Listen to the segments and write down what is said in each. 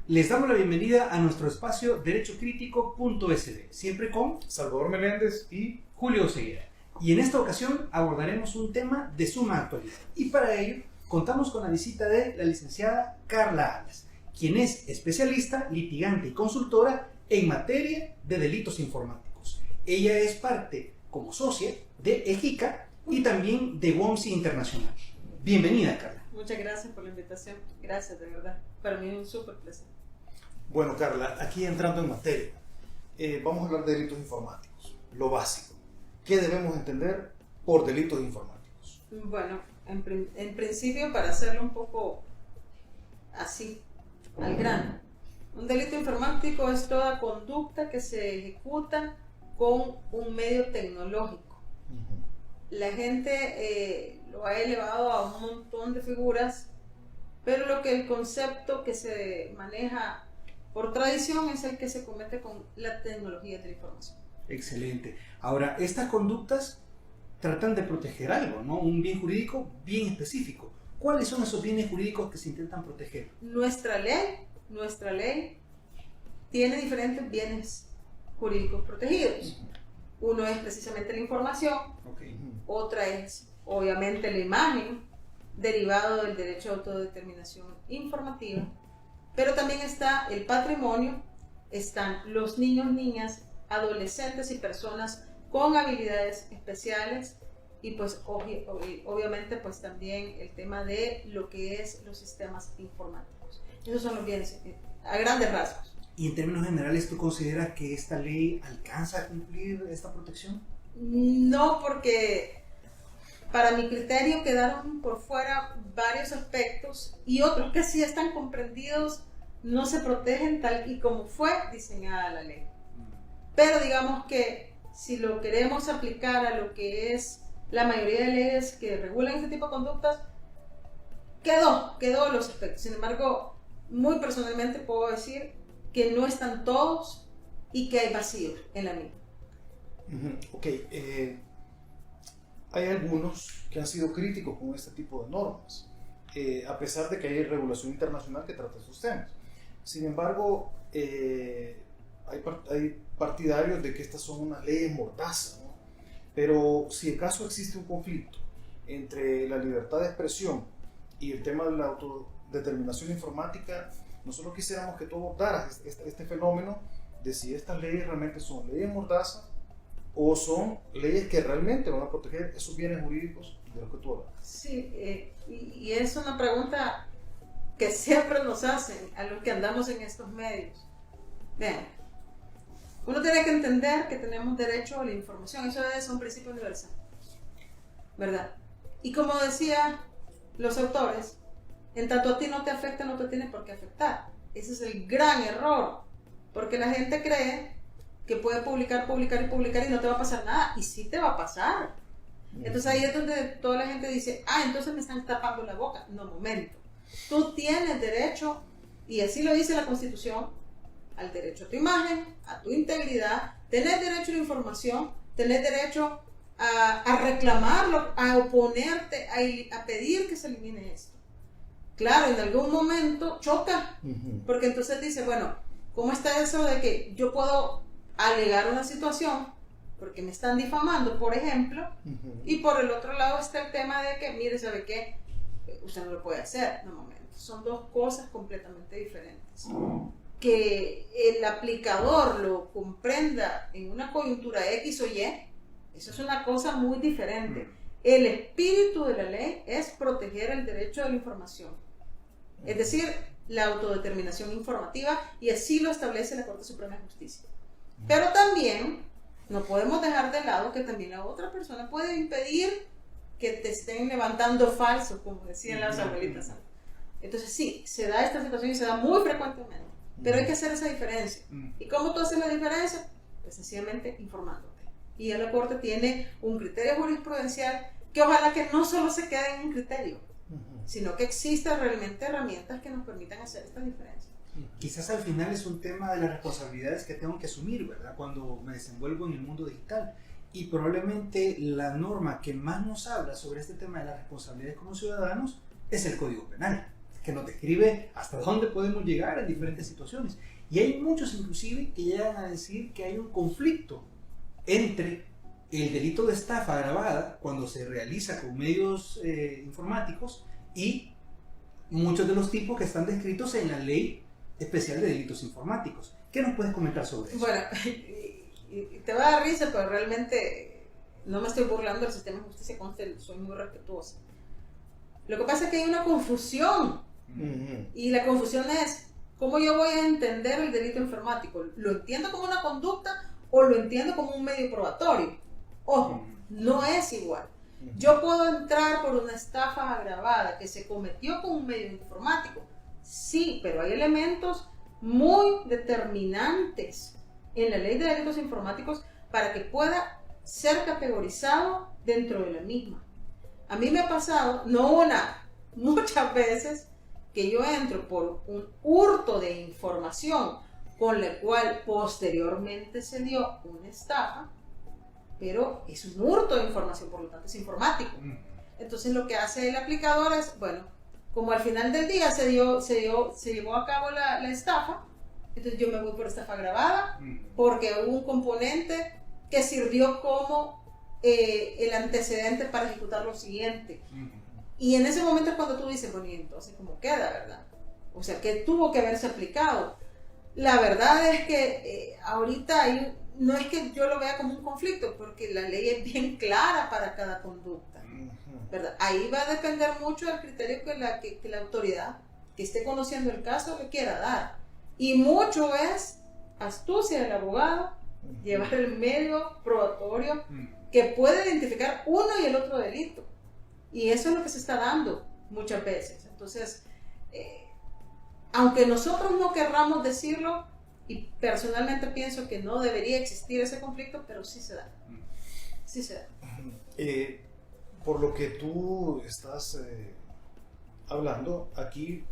Les damos la bienvenida a nuestro espacio derechocrítico.sb, siempre con Salvador Meléndez y Julio Oseguera. Y en esta ocasión abordaremos un tema de suma actualidad. Y para ello contamos con la visita de la licenciada Carla Alas, quien es especialista, litigante y consultora en materia de delitos informáticos. Ella es parte, como socia, de EJICA y también de WOMSI Internacional. Bienvenida, Carla. Muchas gracias por la invitación. Gracias, de verdad. Para mí es un súper placer. bueno, Carla, aquí entrando en materia, vamos a hablar de delitos informáticos, lo básico. ¿Qué debemos entender por delitos informáticos? Bueno, en principio, para hacerlo un poco así, al grano, un delito informático es toda conducta que se ejecuta con un medio tecnológico. La gente lo ha elevado a un montón de figuras, pero el concepto que se maneja por tradición es el que se comete con la tecnología de la información. Excelente. Ahora, estas conductas tratan de proteger algo, ¿no? Un bien jurídico bien específico. ¿Cuáles son esos bienes jurídicos que se intentan proteger? Nuestra ley tiene diferentes bienes jurídicos protegidos. Uno es precisamente la información, otra es obviamente la imagen, derivado del derecho de autodeterminación informativa, pero también está el patrimonio, están los niños, niñas, adolescentes y personas con habilidades especiales y pues obviamente pues también el tema de lo que es los sistemas informáticos. Esos son los bienes a grandes rasgos. ¿Y en términos generales tú consideras que esta ley alcanza a cumplir esta protección? No, porque para mi criterio quedaron por fuera varios aspectos y otros que sí están comprendidos no se protegen tal y como fue diseñada la ley. Pero digamos que si lo queremos aplicar a lo que es la mayoría de leyes que regulan este tipo de conductas, quedó los aspectos. Sin embargo, muy personalmente puedo decir que no están todos y que hay vacíos en la misma. Hay algunos que han sido críticos con este tipo de normas, a pesar de que hay regulación internacional que trata esos temas. Sin embargo, hay partidarios de que estas son unas leyes mordaza, ¿no? Pero si acaso existe un conflicto entre la libertad de expresión y el tema de la autodeterminación informática, nosotros quisiéramos que tú abordaras este fenómeno de si estas leyes realmente son leyes mordaza o son leyes que realmente van a proteger esos bienes jurídicos de los que tú hablas. Sí, y es una pregunta que siempre nos hacen a los que andamos en estos medios. Vean, uno tiene que entender que tenemos derecho a la información, eso es un principio universal, ¿verdad? Y como decían los autores, en tanto a ti no te afecta, no te tiene por qué afectar. Ese es el gran error, porque la gente cree que puede publicar y no te va a pasar nada, y sí te va a pasar. Entonces ahí es donde toda la gente dice, entonces me están tapando la boca. No, momento. Tú tienes derecho, y así lo dice la Constitución, al derecho a tu imagen, a tu integridad, tenés derecho a la información, tenés derecho a reclamarlo, a oponerte, a pedir que se elimine esto. Claro, en algún momento choca, porque entonces dice, bueno, ¿cómo está eso de que yo puedo alegar una situación porque me están difamando, por ejemplo, y por el otro lado está el tema de que, mire, ¿sabe qué? Usted no lo puede hacer. No, momento, son dos cosas completamente diferentes. Que el aplicador lo comprenda en una coyuntura X o Y, eso es una cosa muy diferente. El espíritu de la ley es proteger el derecho a la información, es decir, la autodeterminación informativa, y así lo establece la Corte Suprema de Justicia. Pero también no podemos dejar de lado que también la otra persona puede impedir que te estén levantando falsos, como decían las abuelitas. Entonces sí, se da esta situación y se da muy frecuentemente, pero hay que hacer esa diferencia. ¿Y cómo tú haces la diferencia? Pues sencillamente informándote. Y ya la Corte tiene un criterio jurisprudencial que ojalá que no solo se quede en un criterio, sino que existan realmente herramientas que nos permitan hacer esta diferencia. Quizás al final es un tema de las responsabilidades que tengo que asumir, ¿verdad? Cuando me desenvuelvo en el mundo digital. y probablemente la norma que más nos habla sobre este tema de las responsabilidades como ciudadanos es el Código Penal, que nos describe hasta dónde podemos llegar en diferentes situaciones. Y hay muchos inclusive que llegan a decir que hay un conflicto entre el delito de estafa agravada cuando se realiza con medios informáticos y muchos de los tipos que están descritos en la Ley Especial de Delitos Informáticos. ¿Qué nos puedes comentar sobre eso? Bueno, te va a dar risa, pero realmente no me estoy burlando del sistema de justicia, soy muy respetuosa. Lo que pasa es que hay una confusión, y la confusión es ¿cómo yo voy a entender el delito informático? ¿Lo entiendo como una conducta o lo entiendo como un medio probatorio? Ojo, no es igual. Yo puedo entrar por una estafa agravada que se cometió con un medio informático, sí, pero hay elementos muy determinantes en la Ley de Delitos Informáticos para que pueda ser categorizado dentro de la misma. A mí me ha pasado, no una, muchas veces, que yo entro por un hurto de información con la cual posteriormente se dio una estafa, pero es un hurto de información, por lo tanto es informático. Entonces lo que hace el aplicador es, bueno, como al final del día se llevó a cabo la estafa, entonces yo me voy por estafa agravada, porque hubo un componente que sirvió como el antecedente para ejecutar lo siguiente. Y en ese momento es cuando tú dices, bueno, y entonces ¿cómo queda, verdad? O sea, ¿qué tuvo que haberse aplicado? La verdad es que ahorita no es que yo lo vea como un conflicto, porque la ley es bien clara para cada conducta, ¿verdad? Ahí va a depender mucho del criterio que la autoridad que esté conociendo el caso le quiera dar. Y mucho es astucia del abogado, llevar el medio probatorio que puede identificar uno y el otro delito. Y eso es lo que se está dando muchas veces. Entonces, aunque nosotros no querramos decirlo, y personalmente pienso que no debería existir ese conflicto, pero sí se da. Sí se da. Por lo que tú estás hablando, aquí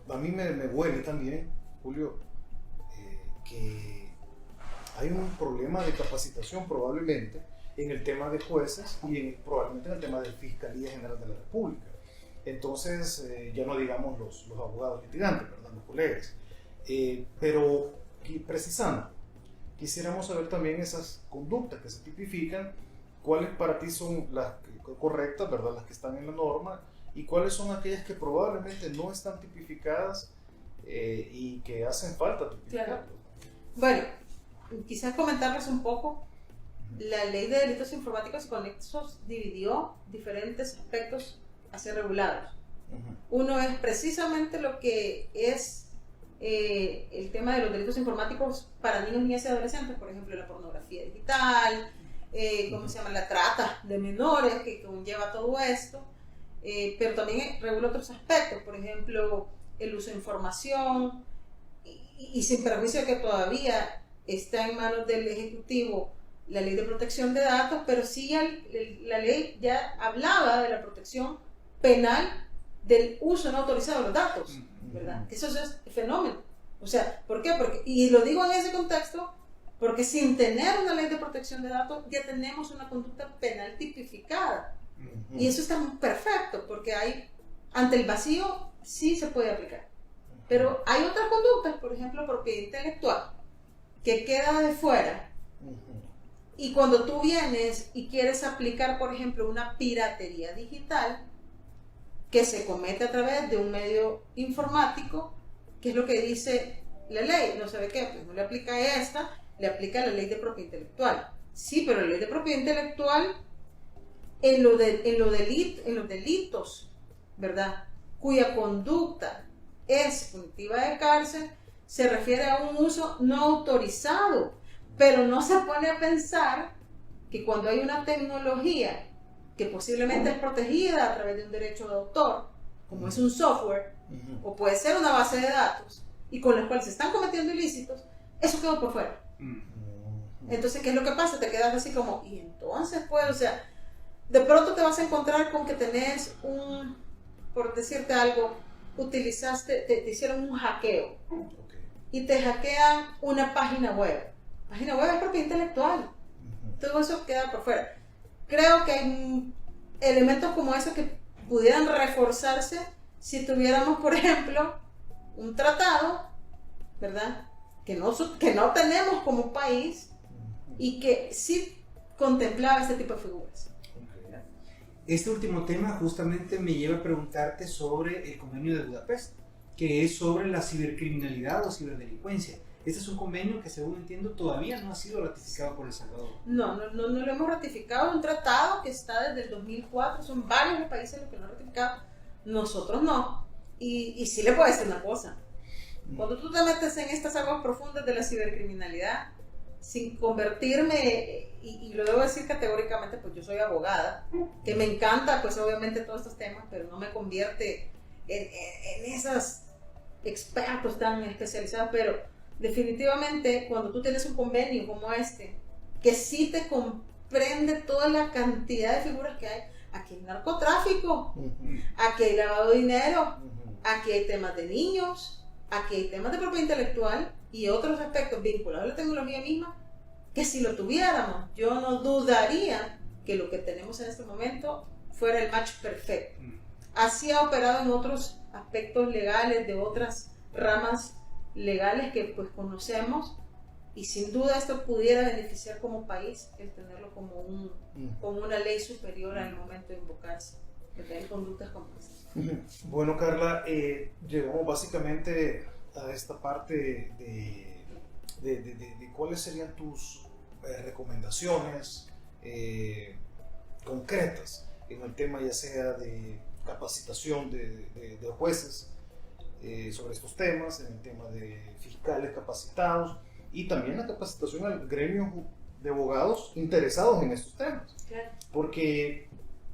a mí me huele también, Julio, que hay un problema de capacitación probablemente en el tema de jueces y probablemente en el tema de Fiscalía General de la República. Entonces, ya no digamos los abogados litigantes, ¿verdad? Los colegas. Pero precisando, quisiéramos saber también esas conductas que se tipifican, cuáles para ti son las correctas, ¿verdad? Las que están en la norma, y cuáles son aquellas que probablemente no están tipificadas y que hacen falta tipificar. Claro. Bueno, quizás comentarles un poco. La Ley de Delitos Informáticos y Conexos dividió diferentes aspectos a ser regulados. Uno es precisamente lo que es el tema de los delitos informáticos para niños, niñas y adolescentes, por ejemplo, la pornografía digital, ¿cómo se llama? La trata de menores que conlleva todo esto, pero también regula otros aspectos, por ejemplo, el uso de información, y sin perjuicio de que todavía está en manos del Ejecutivo la Ley de Protección de Datos, pero sí la ley ya hablaba de la protección penal del uso no autorizado de los datos, ¿verdad? Eso es fenómeno. O sea, ¿por qué? Y lo digo en ese contexto, porque sin tener una ley de protección de datos ya tenemos una conducta penal tipificada. Y eso está perfecto, porque ante el vacío sí se puede aplicar. Pero hay otras conductas, por ejemplo, propiedad intelectual, que queda de fuera. Y cuando tú vienes y quieres aplicar, por ejemplo, una piratería digital que se comete a través de un medio informático, ¿qué es lo que dice la ley? No sabe qué, pues no le aplica esta, le aplica la ley de propiedad intelectual. Sí, pero la ley de propiedad intelectual en los delitos, ¿verdad? Cuya conducta es punitiva de cárcel, se refiere a un uso no autorizado. Pero no se pone a pensar que cuando hay una tecnología que posiblemente es protegida a través de un derecho de autor, como es un software, o puede ser una base de datos, y con la cual se están cometiendo ilícitos, eso quedó por fuera. Entonces, ¿qué es lo que pasa? Te quedas así como, y entonces pues, o sea, de pronto te vas a encontrar con que tenés por decirte algo, te hicieron un hackeo, y te hackean una página web. Página web es propiedad intelectual. todo eso queda por fuera. Creo que hay elementos como esos que pudieran reforzarse si tuviéramos, por ejemplo, un tratado, ¿verdad? Que no tenemos como país y que sí contemplaba este tipo de figuras. Este último tema justamente me lleva a preguntarte sobre el convenio de Budapest, que es sobre la cibercriminalidad o ciberdelincuencia. Este es un convenio que, según entiendo, todavía no ha sido ratificado por El Salvador. No lo hemos ratificado. Un tratado que está desde el 2004, son varios los países los que lo han ratificado, nosotros no. Y sí le puedo decir una cosa: cuando tú te metes en estas aguas profundas de la cibercriminalidad, sin convertirme, y lo debo decir categóricamente, pues yo soy abogada, que me encanta pues obviamente todos estos temas, pero no me convierte en esos expertos tan especializados, pero definitivamente cuando tú tienes un convenio como este, que sí te comprende toda la cantidad de figuras que hay, aquí hay narcotráfico, aquí hay lavado de dinero, aquí hay temas de niños, aquí hay temas de propiedad intelectual y otros aspectos vinculados a la tecnología misma, que si lo tuviéramos, yo no dudaría que lo que tenemos en este momento fuera el match perfecto. Así ha operado en otros aspectos legales de otras ramas legales que pues conocemos, y sin duda esto pudiera beneficiar como país el tenerlo como una ley superior al momento de invocarse, que tengan conductas como estas. Bueno, Carla, llegamos básicamente a esta parte de cuáles serían tus recomendaciones concretas en el tema, ya sea de capacitación de jueces sobre estos temas, en el tema de fiscales capacitados y también la capacitación al gremio de abogados interesados en estos temas. Claro. Porque,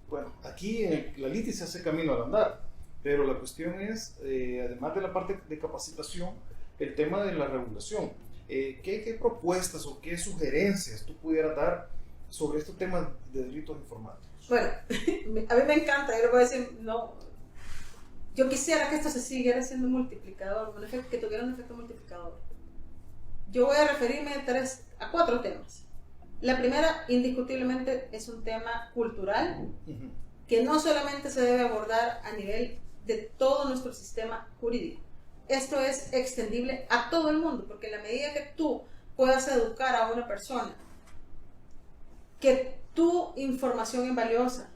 bueno, aquí en la LITI se hace camino al andar, pero la cuestión es, además de la parte de capacitación, el tema de la regulación. ¿Qué propuestas o qué sugerencias tú pudieras dar sobre estos temas de delitos informáticos? Bueno, a mí me encanta, yo le voy a decir, no, yo quisiera que esto se siguiera siendo multiplicador, que tuviera un efecto multiplicador. Yo voy a referirme a 4 temas. La primera, indiscutiblemente, es un tema cultural, que no solamente se debe abordar a nivel de todo nuestro sistema jurídico. Esto es extendible a todo el mundo, porque en la medida que tú puedas educar a una persona que tu información es valiosa,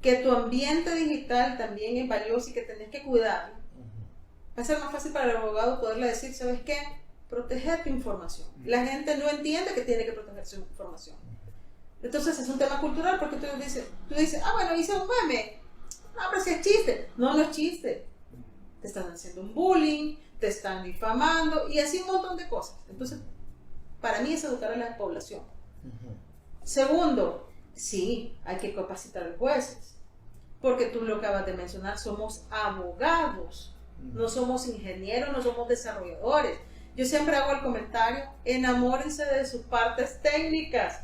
que tu ambiente digital también es valioso y que tenés que cuidarlo, va a ser más fácil para el abogado poderle decir, ¿sabes qué? Proteger tu información. La gente no entiende que tiene que proteger su información. Entonces es un tema cultural, porque tú dices, bueno, hice un meme. No, pero si es chiste. No, no es chiste. Te están haciendo un bullying, te están difamando y así un montón de cosas. Entonces, para mí es educar a la población. Segundo, sí, hay que capacitar a los jueces, porque tú lo acabas de mencionar, somos abogados, no somos ingenieros, no somos desarrolladores. Yo siempre hago el comentario, enamórense de sus partes técnicas,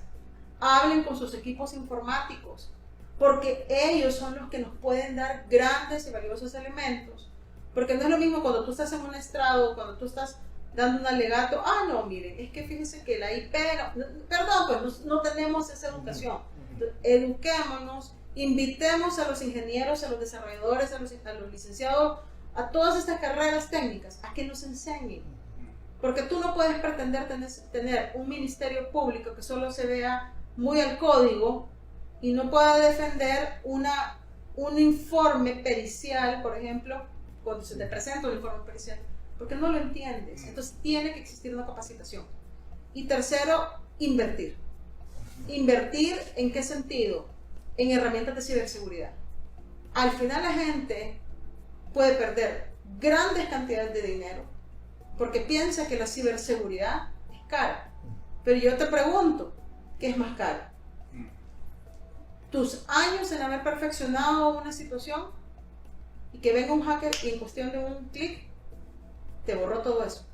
hablen con sus equipos informáticos, porque ellos son los que nos pueden dar grandes y valiosos elementos. Porque no es lo mismo cuando tú estás en un estrado, cuando tú estás dando un alegato, no, miren, es que fíjense que la IP, perdón, pues no tenemos esa educación. Eduquémonos, invitemos a los ingenieros, a los desarrolladores, a los licenciados, a todas estas carreras técnicas, a que nos enseñen. Porque tú no puedes pretender tener un ministerio público que solo se vea muy al código y no pueda defender un informe pericial, por ejemplo, cuando se te presenta un informe pericial, porque no lo entiendes. Entonces tiene que existir una capacitación. Y tercero, invertir. ¿Invertir en qué sentido? En herramientas de ciberseguridad. Al final la gente puede perder grandes cantidades de dinero porque piensa que la ciberseguridad es cara. Pero yo te pregunto, ¿qué es más caro? ¿Tus años en haber perfeccionado una situación y que venga un hacker y en cuestión de un clic te borró todo eso?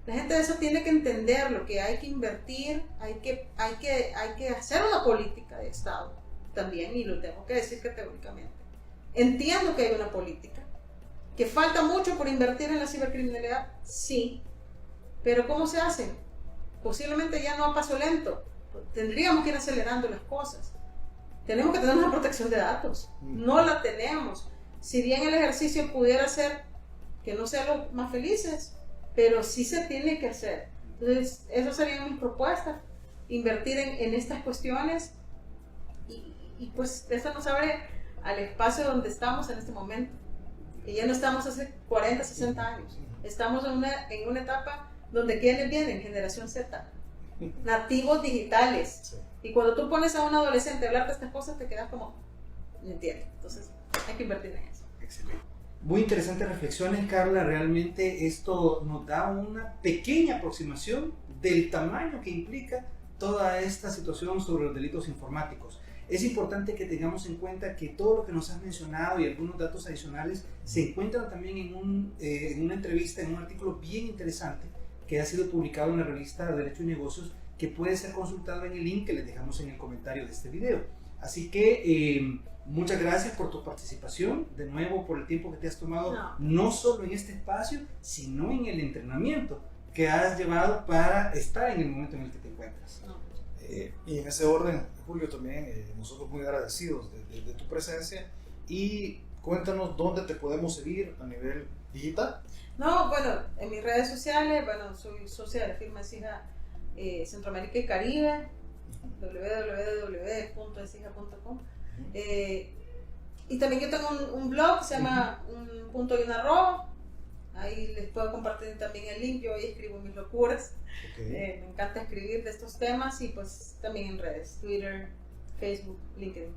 La gente de eso tiene que entender lo que hay que invertir, hay que hacer una política de Estado también, y lo tengo que decir categóricamente. Entiendo que hay una política, que falta mucho por invertir en la cibercriminalidad, sí, pero ¿cómo se hace? Posiblemente ya no a paso lento, tendríamos que ir acelerando las cosas. Tenemos que tener una protección de datos. No la tenemos. Si bien el ejercicio pudiera ser que no sea lo más felices, pero sí se tiene que hacer. Entonces, esas serían mis propuestas. Invertir en estas cuestiones y pues eso nos abre al espacio donde estamos en este momento. Y ya no estamos hace 40, 60 años. Estamos en una etapa donde ¿quiénes vienen? Generación Z. Nativos digitales. Sí. Y cuando tú pones a un adolescente a hablar de estas cosas, te quedas como, no entiendo. Entonces, hay que invertir en eso. Excelente. Muy interesantes reflexiones, Carla. Realmente esto nos da una pequeña aproximación del tamaño que implica toda esta situación sobre los delitos informáticos. Es importante que tengamos en cuenta que todo lo que nos has mencionado y algunos datos adicionales se encuentran también en una entrevista, en un artículo bien interesante que ha sido publicado en la revista Derecho y Negocios, que puede ser consultado en el link que les dejamos en el comentario de este video. Así que muchas gracias por tu participación, de nuevo por el tiempo que te has tomado, no solo en este espacio, sino en el entrenamiento que has llevado para estar en el momento en el que te encuentras. Y en ese orden, Julio, también nosotros muy agradecidos de tu presencia, y cuéntanos dónde te podemos seguir a nivel digital. No, bueno, en mis redes sociales, bueno, soy socia de la firma Exija Centroamérica y Caribe, www.exija.com. Y también yo tengo un blog que se llama Un Punto y una Arroba. Ahí les puedo compartir también el link. Yo ahí escribo mis locuras. Me encanta escribir de estos temas, y pues también en redes, Twitter, Facebook, LinkedIn.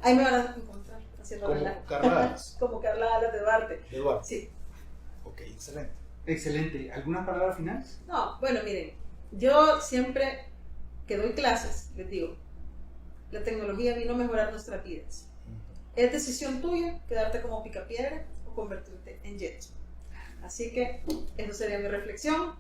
Ahí me van a encontrar haciendo relajo. Como Carla Alas de Duarte. De Duarte. Sí. Ok, excelente. Excelente. ¿Alguna palabra final? No, bueno, miren, yo siempre que doy clases les digo, la tecnología vino a mejorar nuestras vidas. Es decisión tuya quedarte como picapiedra o convertirte en jet. Así que eso sería mi reflexión.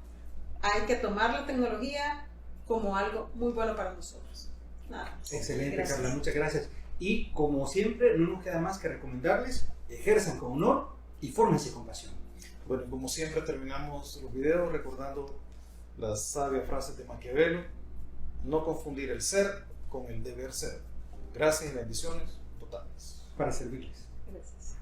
Hay que tomar la tecnología como algo muy bueno para nosotros. Nada. Excelente, Gracias. Carla, muchas gracias. Y como siempre, no nos queda más que recomendarles: ejerzan con honor y fórmense con pasión. Bueno, como siempre terminamos los videos recordando las sabias frases de Maquiavelo: no confundir el ser con el deber ser. Gracias y bendiciones totales. Para servirles. Gracias.